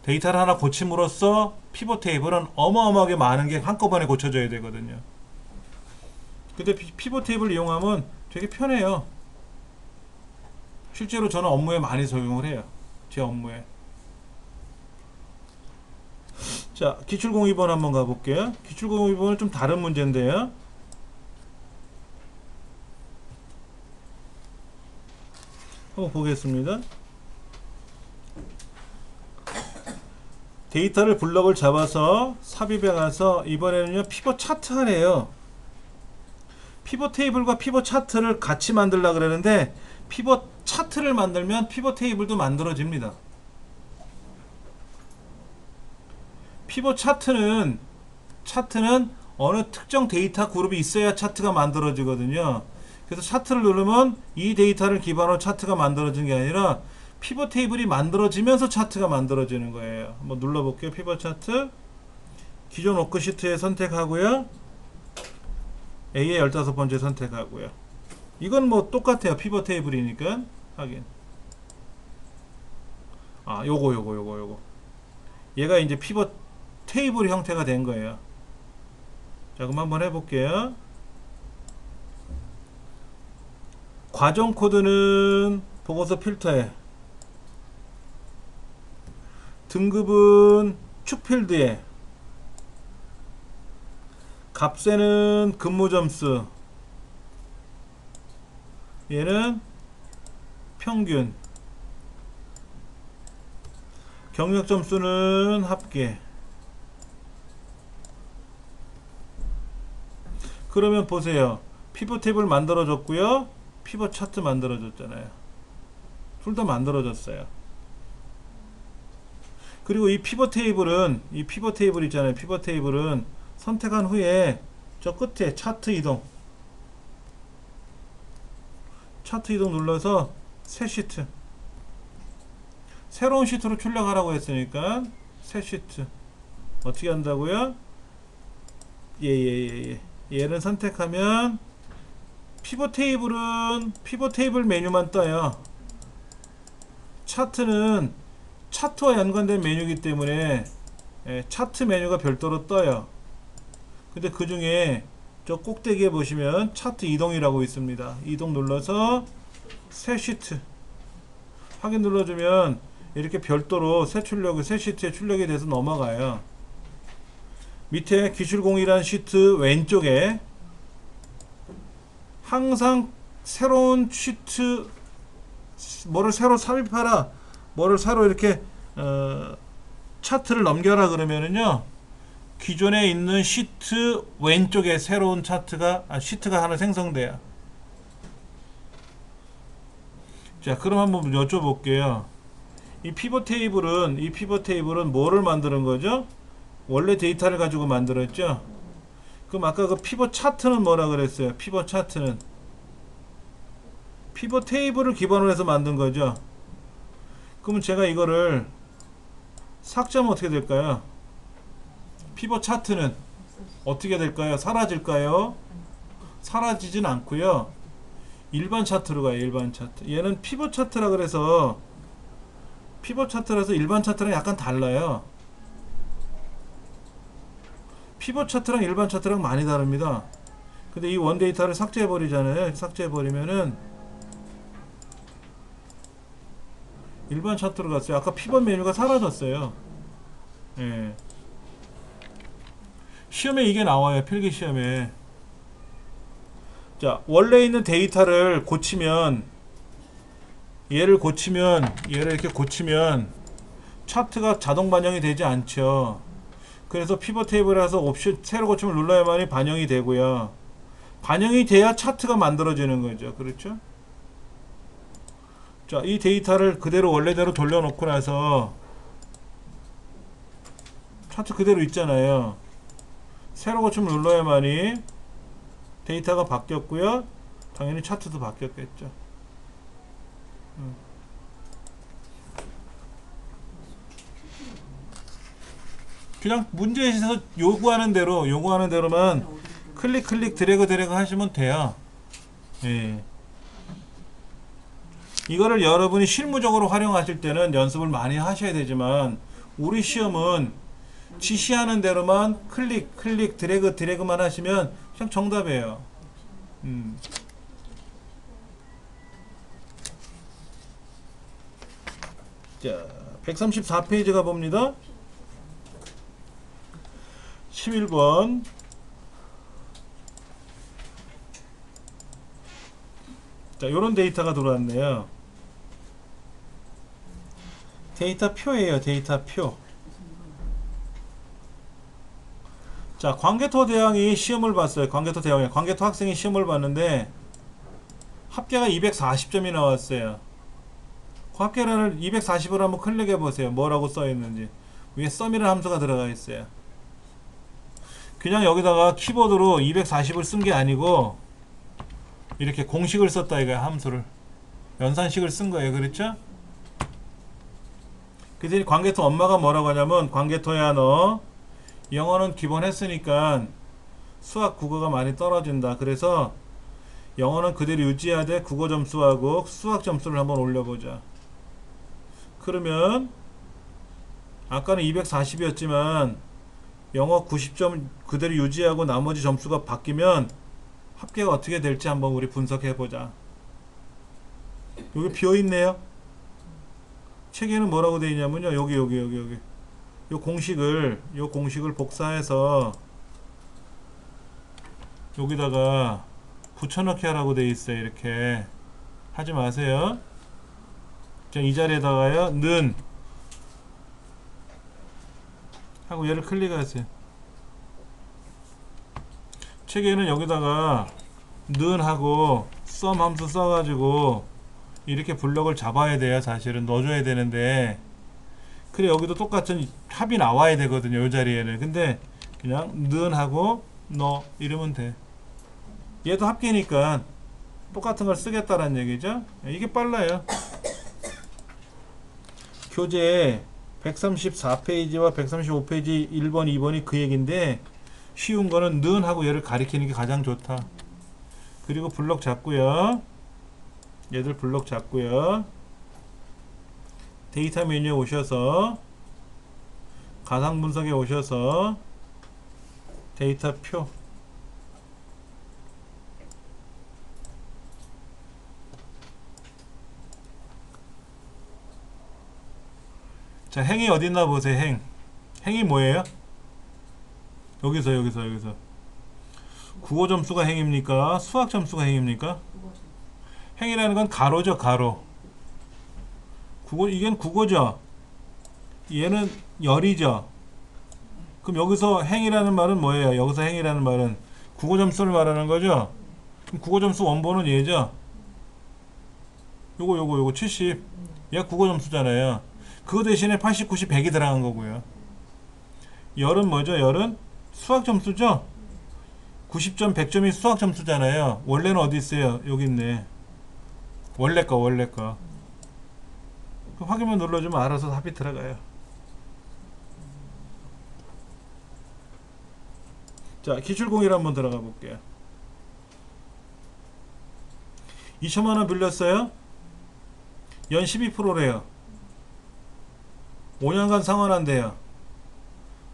데이터를 하나 고침으로써 피벗 테이블은 어마어마하게 많은 게 한꺼번에 고쳐져야 되거든요. 근데 피벗 테이블 이용하면 되게 편해요. 실제로 저는 업무에 많이 적용을 해요. 제 업무에. 자, 기출공유번 한번 가볼게요. 기출공유번은 좀 다른 문제인데요. 한번 보겠습니다. 데이터를 블럭을 잡아서 삽입해 가서 이번에는요 피벗 차트 하래요. 피벗 테이블과 피벗 차트를 같이 만들려고 그러는데 피벗 차트를 만들면 피벗 테이블도 만들어집니다. 피벗 차트는 어느 특정 데이터 그룹이 있어야 차트가 만들어지거든요. 그래서 차트를 누르면 이 데이터를 기반으로 차트가 만들어지는 게 아니라 피벗 테이블이 만들어지면서 차트가 만들어지는 거예요. 한번 눌러볼게요. 피벗 차트. 기존 워크시트에 선택하고요. A에 15번째 선택하고요. 이건 뭐 똑같아요. 피벗 테이블이니까. 하긴. 아, 요거. 얘가 이제 피벗 테이블 형태가 된 거예요. 자, 그럼 한번 해볼게요. 과정 코드는 보고서 필터에, 등급은 축 필드에, 값에는 근무 점수, 얘는 평균, 경력 점수는 합계. 그러면 보세요. 피벗 테이블 만들어졌고요. 피벗 차트 만들어졌잖아요. 둘 다 만들어졌어요. 그리고 이 피벗 테이블 있잖아요. 피벗 테이블은 선택한 후에 저 끝에 차트 이동 눌러서 새 시트, 새로운 시트로 출력하라고 했으니까 새 시트 어떻게 한다고요? 얘를 선택하면 피벗 테이블 메뉴만 떠요. 차트는 차트와 연관된 메뉴이기 때문에 차트 메뉴가 별도로 떠요. 근데 그 중에 저 꼭대기에 보시면 차트 이동이라고 있습니다. 이동 눌러서 새 시트 확인 눌러주면 이렇게 별도로 새 출력이 새 시트에 출력이 돼서 넘어가요. 밑에 기술공이란 시트 왼쪽에 항상 새로운 시트 뭐를 새로 삽입하라 뭐를 새로 이렇게 차트를 넘겨라 그러면은요 기존에 있는 시트 왼쪽에 새로운 시트가 하나 생성돼요. 자, 그럼 한번 여쭤볼게요. 이 피벗 테이블은 뭐를 만드는 거죠? 원래 데이터를 가지고 만들었죠? 그럼 아까 그 피벗 차트는 뭐라 그랬어요? 피벗 차트는 피벗 테이블을 기반으로 해서 만든 거죠. 그러면 제가 이거를 삭제하면 어떻게 될까요? 피벗 차트는 어떻게 될까요? 사라질까요? 사라지진 않고요. 일반 차트로 가요. 일반 차트. 얘는 피벗 차트라 그래서 피벗 차트라서 일반 차트랑 약간 달라요. 피벗 차트랑 일반 차트랑 많이 다릅니다. 근데 이 원 데이터를 삭제해 버리잖아요. 삭제해 버리면은 일반 차트로 갔어요. 아까 피벗 메뉴가 사라졌어요. 예. 시험에 이게 나와요. 필기 시험에. 자, 원래 있는 데이터를 고치면 얘를 이렇게 고치면 차트가 자동 반영이 되지 않죠. 그래서 피벗 테이블에서 옵션 새로 고침을 눌러야만이 반영이 되고요. 반영이 돼야 차트가 만들어지는 거죠. 그렇죠? 자, 이 데이터를 그대로 원래대로 돌려놓고 나서 차트 그대로 있잖아요. 새로 고침을 눌러야만이 데이터가 바뀌었고요. 당연히 차트도 바뀌었겠죠. 그냥 문제에서 요구하는 대로만 클릭 드래그 하시면 돼요. 예. 이거를 여러분이 실무적으로 활용하실 때는 연습을 많이 하셔야 되지만 우리 시험은 지시하는 대로만 클릭 드래그만 하시면 그냥 정답이에요. 자, 134페이지가 봅니다. 11번. 자, 요런 데이터가 들어왔네요. 데이터 표예요. 데이터 표. 자, 광개토 대왕이 시험을 봤어요. 광개토 학생이 시험을 봤는데 합계가 240점이 나왔어요. 그 합계를 240을 한번 클릭해 보세요. 뭐라고 써 있는지. 위에 썸이라는 함수가 들어가 있어요. 그냥 여기다가 키보드로 240을 쓴 게 아니고 이렇게 공식을 썼다 이거야. 함수를 연산식을 쓴 거예요. 그렇죠? 그랬더니 광개토 엄마가 뭐라고 하냐면 광개토야 너 영어는 기본 했으니까 수학 국어가 많이 떨어진다. 그래서 영어는 그대로 유지해야 돼. 국어 점수하고 수학 점수를 한번 올려보자. 그러면 아까는 240이었지만 영어 90점 그대로 유지하고 나머지 점수가 바뀌면 합계가 어떻게 될지 한번 우리 분석해보자. 여기 비어있네요. 책에는 뭐라고 되어 있냐면요. 여기 요 공식을 복사해서 여기다가 붙여넣기 하라고 되어 있어요. 이렇게 하지 마세요. 그냥 이 자리에다가요. 는 하고 얘를 클릭하세요. 책에는 여기다가 는 하고 썸 함수 써가지고 이렇게 블럭을 잡아야 돼요. 사실은 넣어줘야 되는데 그래 여기도 똑같은 합이 나와야 되거든요. 이 자리에는. 근데 그냥 는 하고 너 이러면 돼. 얘도 합계니까 똑같은 걸 쓰겠다라는 얘기죠. 이게 빨라요. 교재 134페이지와 135페이지 1번 2번이 그 얘기인데 쉬운 거는 는 하고 얘를 가리키는 게 가장 좋다. 그리고 블럭 잡고요. 얘들 블럭 잡고요. 데이터 메뉴에 오셔서 가상 분석에 오셔서 데이터 표 자, 행이 어디 있나 보세요. 행이 뭐예요? 여기서. 국어 점수가 행입니까? 수학 점수가 행입니까? 그거 좀. 행이라는 건 가로죠, 가로. 이건 국어죠. 얘는 열이죠. 그럼 여기서 행이라는 말은 뭐예요? 여기서 행이라는 말은 국어 점수를 말하는 거죠. 그럼 국어 점수 원본은 얘죠. 요거 70. 얘가 국어 점수잖아요. 그거 대신에 80, 90, 100이 들어간 거고요. 열은 뭐죠? 열은 수학 점수죠. 90점, 100점이 수학 점수잖아요. 원래는 어디 있어요? 여기 있네. 원래 거. 그 확인만 눌러주면 알아서 답이 들어가요. 자, 기출공일 한번 들어가 볼게요. 2천만원 빌렸어요. 연 12%래요. 5년간 상환한대요.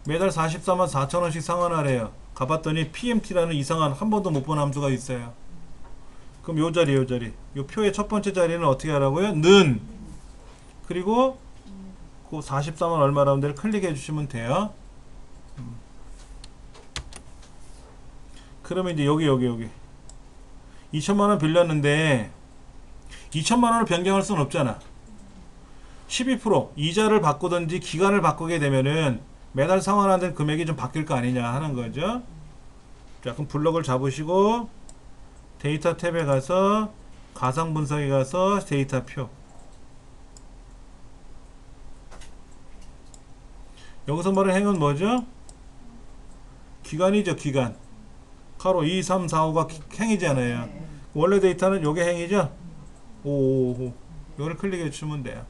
매달 44만 4천원씩 상환하래요. 가봤더니 PMT라는 이상한 한 번도 못 본 함수가 있어요. 그럼 요 자리. 요 표의 첫 번째 자리는 어떻게 하라고요? 는. 그리고 그 44만 얼마라는 데를 클릭해 주시면 돼요. 그러면 이제 여기 2천만원 빌렸는데 2천만원을 변경할 수는 없잖아. 12% 이자를 바꾸든지 기간을 바꾸게 되면은 매달 상환하는 금액이 좀 바뀔 거 아니냐 하는 거죠. 자, 그럼 블럭을 잡으시고 데이터 탭에 가서 가상 분석에 가서 데이터 표. 여기서 말하는 행은 뭐죠? 기간이죠, 기간. 가로 2, 3, 4, 5가 행이잖아요. 네. 원래 데이터는 요게 행이죠? 5. 이거를 클릭해 주시면 돼요.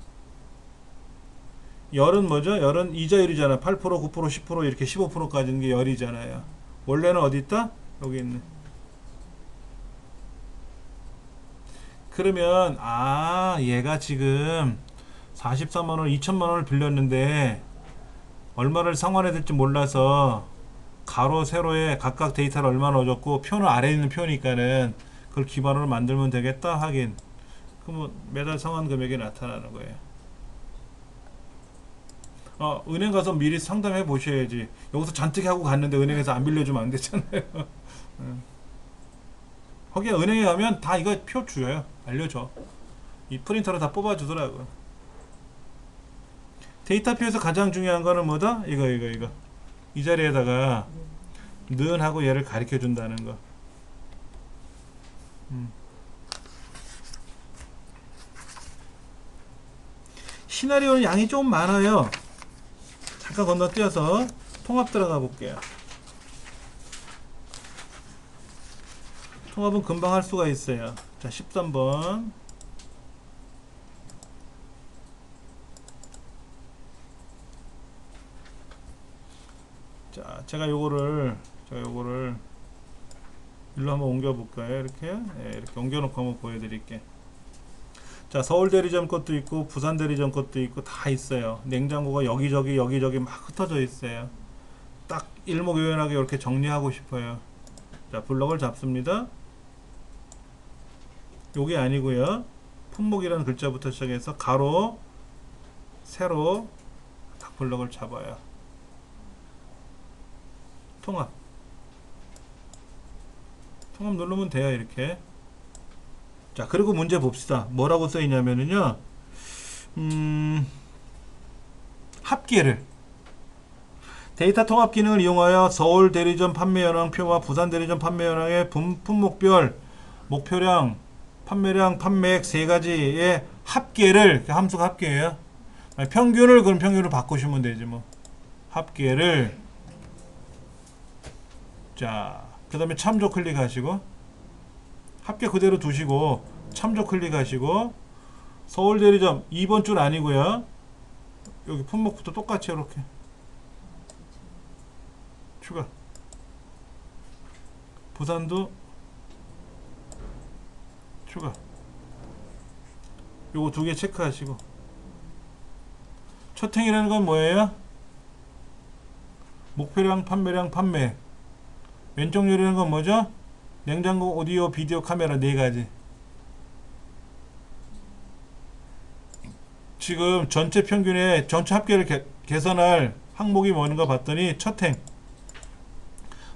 열은 뭐죠? 열은 이자율이잖아. 8%, 9%, 10% 이렇게 15%까지 있는 게 열이잖아요. 원래는 어디 있다? 여기 있네. 그러면 얘가 지금 44만원, 2천만원을 빌렸는데 얼마를 상환해야 될지 몰라서 가로, 세로에 각각 데이터를 얼마 넣어줬고 표는 아래에 있는 표니까는 그걸 기반으로 만들면 되겠다 하긴. 그러면 매달 상환 금액이 나타나는 거예요. 은행 가서 미리 상담해 보셔야지. 여기서 잔뜩 하고 갔는데 은행에서 안 빌려주면 안 되잖아요. 거기 은행에 가면 다 이거 표 줘요. 알려줘. 이 프린터로 다 뽑아주더라고. 데이터 표에서 가장 중요한 거는 뭐다? 이거. 이 자리에다가 는 하고 얘를 가르쳐 준다는 거. 시나리오는 양이 좀 많아요. 잠깐 건너뛰어서 통합 들어가 볼게요. 통합은 금방 할 수가 있어요. 자, 13번. 자, 제가 요거를 일로 한번 옮겨 볼까요? 이렇게 옮겨 놓고 한번 보여드릴게. 자, 서울 대리점 것도 있고 부산 대리점 것도 있고 다 있어요. 냉장고가 여기저기 막 흩어져 있어요. 딱 일목요연하게 이렇게 정리하고 싶어요. 자, 블럭을 잡습니다. 요게 아니고요. 품목이라는 글자부터 시작해서 가로, 세로 딱 블럭을 잡아요. 통합 누르면 돼요. 이렇게. 자, 그리고 문제 봅시다. 뭐라고 써 있냐면은요, 합계를 데이터 통합 기능을 이용하여 서울 대리점 판매 현황 표와 부산 대리점 판매 현황의 품목별 목표량, 판매량, 판매액 세 가지의 합계를, 함수가 합계예요. 평균을 그럼 평균으로 바꾸시면 되지 뭐. 합계를. 자, 그 다음에 참조 클릭하시고 합계 그대로 두시고 참조 클릭하시고 서울 대리점 2번 줄 아니고요. 여기 품목부터 똑같이 이렇게 추가. 부산도 추가. 요거 두 개 체크하시고. 첫 행이라는 건 뭐예요? 목표량, 판매량, 판매. 왼쪽 요리라는 건 뭐죠? 냉장고, 오디오, 비디오, 카메라 네 가지. 지금 전체 평균의 전체 합계를 계산할 항목이 뭔가 봤더니 첫 행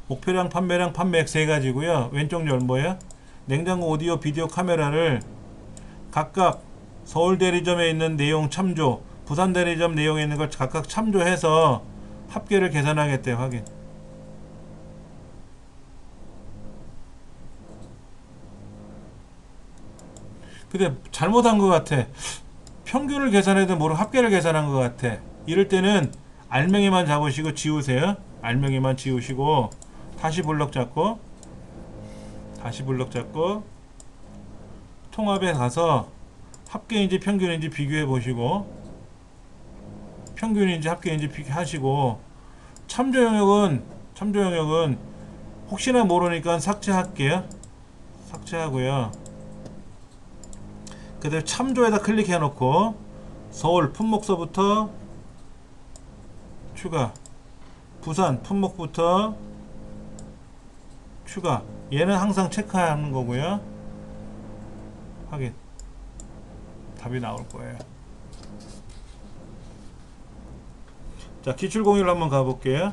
목표량, 판매량, 판매액 세 가지고요. 왼쪽 열 뭐야? 냉장고, 오디오, 비디오, 카메라를 각각 서울 대리점에 있는 내용 참조, 부산 대리점 내용에 있는 걸 각각 참조해서 합계를 계산하겠대요. 확인. 근데 잘못한 것 같아. 평균을 계산해도 모르고 합계를 계산한 것 같아. 이럴 때는 알맹이만 잡으시고 지우세요. 알맹이만 지우시고 다시 블럭 잡고 통합에 가서 합계인지 평균인지 비교해 보시고 평균인지 합계인지 비교하시고 참조 영역은 혹시나 모르니까 삭제할게요. 삭제하고요. 그다음에 참조에다 클릭해 놓고 서울 품목서부터 추가, 부산 품목부터 추가. 얘는 항상 체크하는 거고요. 확인. 답이 나올 거예요. 자, 기출공유를 한번 가볼게요.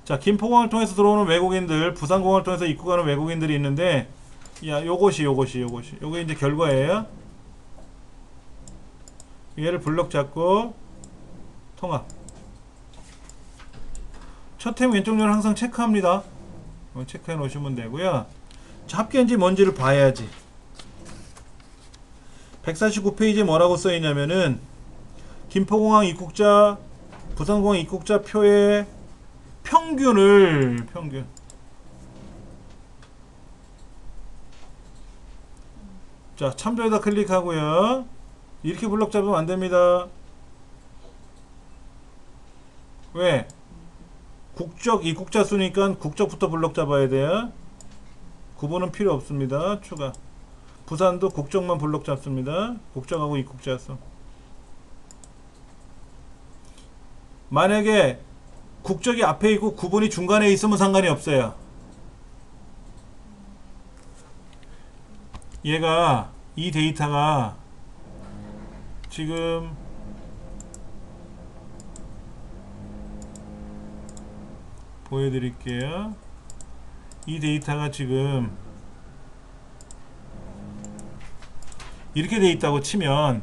자, 김포공항을 통해서 들어오는 외국인들, 부산공항을 통해서 입국하는 외국인들이 있는데, 야, 요게 이제 결과예요. 얘를 블럭 잡고 통합. 첫 행 왼쪽 면 항상 체크합니다. 체크해 놓으시면 되고요. 자, 합계인지 뭔지를 봐야지. 149페이지에 뭐라고 써 있냐면은 김포공항 입국자, 부산공항 입국자 표의 평균. 자, 참조에다 클릭하고요. 이렇게 블럭 잡으면 안 됩니다. 왜? 국적 입국자 수니까 국적부터 블럭 잡아야 돼요. 구분은 필요 없습니다. 추가. 부산도 국적만 블럭 잡습니다. 국적하고 입국자 수. 만약에 국적이 앞에 있고 구분이 중간에 있으면 상관이 없어요. 얘가 이 데이터가 지금 보여드릴게요. 이 데이터가 지금 이렇게 돼 있다고 치면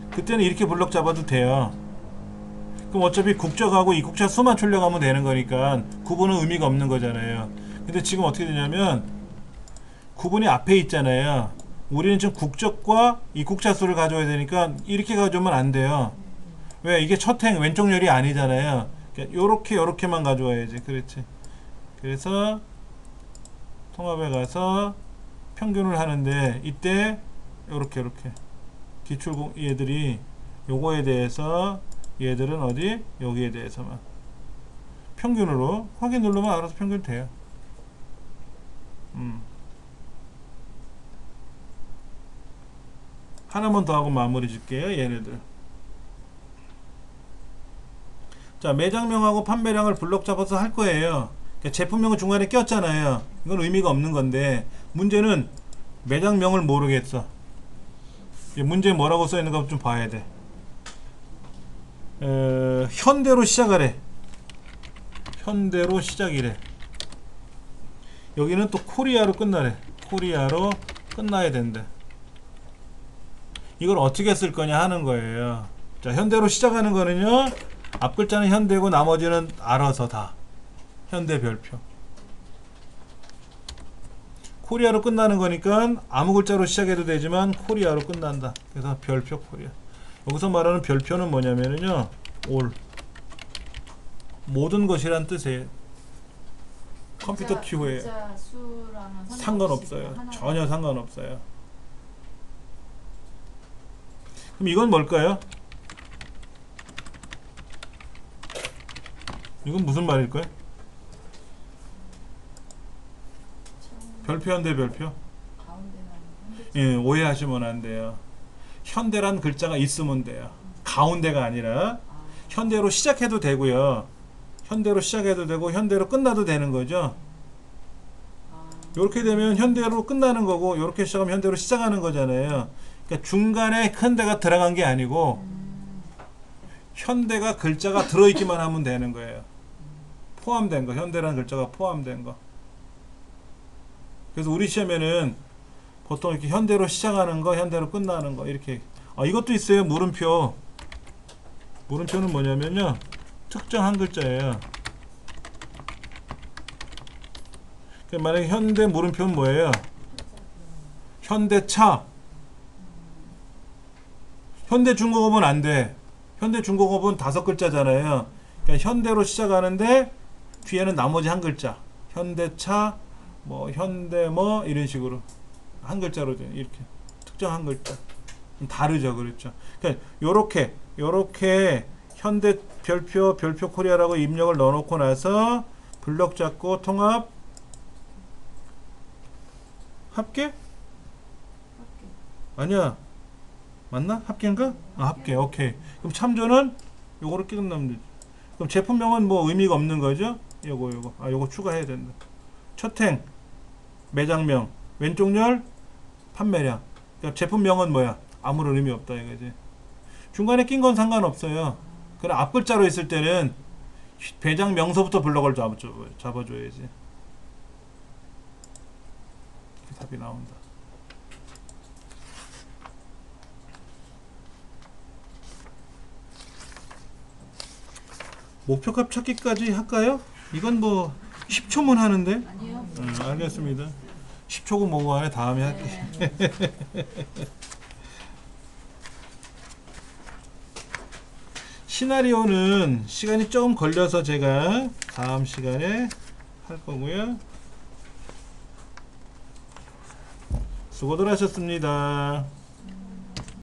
그때는 이렇게 블럭 잡아도 돼요. 그럼 어차피 국적하고 입국자 수만 출력하면 되는 거니까 구분은 의미가 없는 거잖아요. 근데 지금 어떻게 되냐면 구분이 앞에 있잖아요. 우리는 지금 국적과 입국자 수를 가져야 되니까 이렇게 가져오면 안 돼요. 왜? 이게 첫 행 왼쪽 열이 아니잖아요. 요렇게만 가져와야지. 그렇지. 그래서 통합에 가서 평균을 하는데 이때 요렇게 기출공 얘들이 요거에 대해서 얘들은 어디? 여기에 대해서만 평균으로 확인 누르면 알아서 평균 돼요. 하나만 더 하고 마무리 줄게요. 얘네들. 자, 매장명하고 판매량을 블럭 잡아서 할 거예요. 그러니까 제품명은 중간에 꼈잖아요. 이건 의미가 없는 건데 문제는 매장명을 모르겠어. 문제에 뭐라고 써 있는가 좀 봐야 돼. 현대로 시작하래. 현대로 시작이래. 여기는 또 코리아로 끝나래. 코리아로 끝나야 된대. 이걸 어떻게 쓸 거냐 하는 거예요. 자, 현대로 시작하는 거는요, 앞 글자는 현대고 나머지는 알아서 다 현대 별표. 코리아로 끝나는 거니까 아무 글자로 시작해도 되지만 코리아로 끝난다. 그래서 별표 코리아. 여기서 말하는 별표는 뭐냐면요, 올, 모든 것이란 뜻이에요. 컴퓨터 키워에 상관없어요. 전혀 상관없어요. 그럼 이건 뭘까요? 이건 무슨 말일까요? 별표 현대 별표? 예, 오해하시면 안 돼요. 현대란 글자가 있으면 돼요. 가운데가 아니라 현대로 시작해도 되고요. 현대로 시작해도 되고 현대로 끝나도 되는 거죠. 이렇게 되면 현대로 끝나는 거고 이렇게 시작하면 현대로 시작하는 거잖아요. 그러니까 중간에 현대가 들어간 게 아니고 현대가 글자가 들어있기만 하면 되는 거예요. 포함된 거, 현대라는 글자가 포함된 거. 그래서 우리 시험에는 보통 이렇게 현대로 시작하는 거, 현대로 끝나는 거 이렇게. 이것도 있어요. 물음표. 물음표는 뭐냐면요, 특정 한 글자예요. 만약에 현대 물음표는 뭐예요? 현대차. 현대 중국어는 안 돼. 현대 중국어는 5글자잖아요. 그러니까 현대로 시작하는데 뒤에는 나머지 한 글자. 현대차, 뭐 현대 뭐 이런 식으로 한 글자로 돼. 이렇게 특정 한 글자. 좀 다르죠, 그렇죠? 그러니까 요렇게 현대 별표 코리아라고 입력을 넣어놓고 나서 블럭 잡고 통합 합계? 할게. 아니야. 맞나? 합계인가? 합계. 오케이. 그럼 참조는 요거를 끼고 넣으면 되지. 그럼 제품명은 뭐 의미가 없는 거죠? 요거 추가해야 된다. 첫행, 매장명, 왼쪽 열, 판매량. 그러니까 제품명은 뭐야? 아무런 의미 없다 이거지. 중간에 낀 건 상관없어요. 그럼 앞 글자로 있을 때는 배장 명서부터 블럭을 잡아줘야지. 답이 나온다. 목표값 찾기까지 할까요? 이건 뭐 10초면 하는데. 아니요. 알겠습니다. 10초고 뭐고 안에 다음에 할게. 네. 시나리오는 시간이 조금 걸려서 제가 다음 시간에 할 거고요. 수고들 하셨습니다.